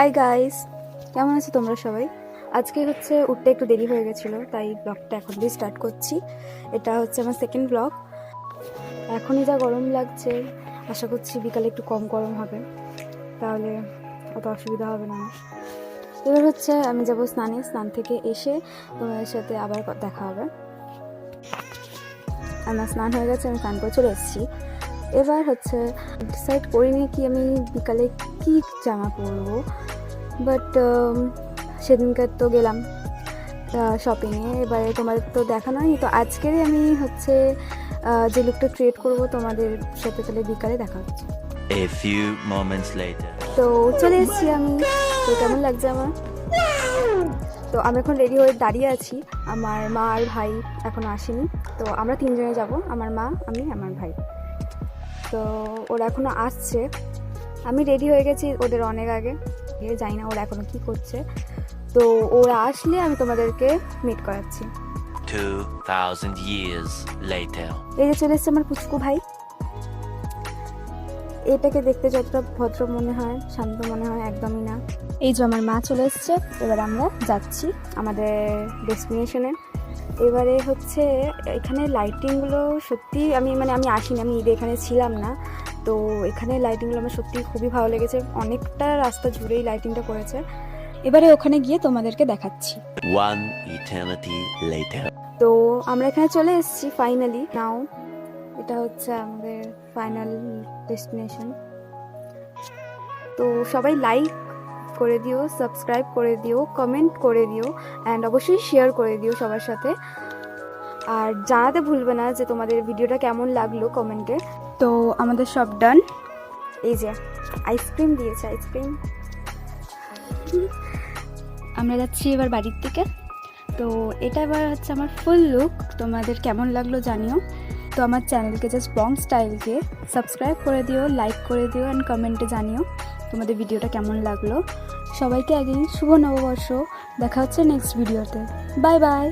Hi guys, কেমন আছো তোমরা সবাই? আজকে হচ্ছে উঠতে একটু দেরি হয়ে গেছিলো, তাই ব্লগটা এখন দিয়ে স্টার্ট করছি। এটা হচ্ছে আমার সেকেন্ড ব্লগ। এখনই যা গরম লাগছে, আশা করছি বিকালে একটু কম গরম হবে, তাহলে অত অসুবিধা হবে না। এবার হচ্ছে আমি যাবো স্নানে, স্নান থেকে এসে তোমাদের সাথে আবার দেখা হবে। আমার স্নান হয়ে গেছে, আমি স্নান করে চলে এসেছি। এবার হচ্ছে ডিসাইড করিনি কি আমি বিকালে কি জামা পরবো, বাট সেদিনকার তো গেলাম শপিংয়ে। এবারে তোমাদের তো দেখানো হয়নি, তো আজকেরই আমি হচ্ছে যে লুকটা ক্রিয়েট করবো তোমাদের সাথে, তাহলে বিকালে দেখা হচ্ছে। A few moments later. তো চলে এসেছি আমি। তো কেমন লাগছে আমার? তো আমি এখন রেডি হয়ে দাঁড়িয়ে আছি। আমার মা আর ভাই এখনও আসেনি, তো আমরা তিনজনে যাব, আমার মা, আমি, আমার ভাই। তো ওরা এখনও আসছে। আমি রেডি হয়ে গেছি ওদের অনেক আগে, জানি না ওরা এখনও কী করছে। তো ওরা আসলে আমি তোমাদেরকে মিট করাচ্ছি। 2000 years later. এই যে চলে এসছে আমার পুচকু ভাই। এটাকে দেখতে যতটা ভদ্র মনে হয়, শান্ত মনে হয়, একদমই না। এই যে আমার মা চলে এসছে। এবার আমরা যাচ্ছি আমাদের ডেস্টিনেশনে। এবারে হচ্ছে এখানে লাইটিংগুলো সত্যি আমি আসিনি, আমি ঈদে এখানে ছিলাম না, তো এখানে লাইটিংগুলো আমার সত্যি খুবই ভালো লেগেছে। অনেকটা রাস্তা জুড়েই লাইটিংটা করেছে। এবারে ওখানে গিয়ে তোমাদেরকে দেখাচ্ছি। One eternity later. তো আমরা এখানে চলে এসেছি ফাইনালি। নাও এটা হচ্ছে আমাদের ফাইনাল ডেস্টিনেশন। তো সবাই লাইক করে দিও, সাবস্ক্রাইব করে দিও, কমেন্ট করে দিও, অ্যান্ড অবশ্যই শেয়ার করে দিও সবার সাথে। আর জানাতে ভুলবে না যে তোমাদের ভিডিওটা কেমন লাগলো কমেন্টে। তো আমাদের সব ডান। এই যে আইসক্রিম দিয়েছে, আইসক্রিম। আমরা যাচ্ছি এবার বাড়ির থেকে। তো এটা এবার হচ্ছে আমার ফুল লুক। তোমাদের কেমন লাগলো জানিও। তো আমার চ্যানেলকে জাস্ট বং স্টাইলকে সাবস্ক্রাইব করে দিও, লাইক করে দিও, অ্যান্ড কমেন্টে জানিও তোমাদের ভিডিওটা কেমন লাগলো। সবাইকে আগে শুভ নববর্ষ। দেখা হচ্ছে নেক্সট ভিডিওতে। Bye bye.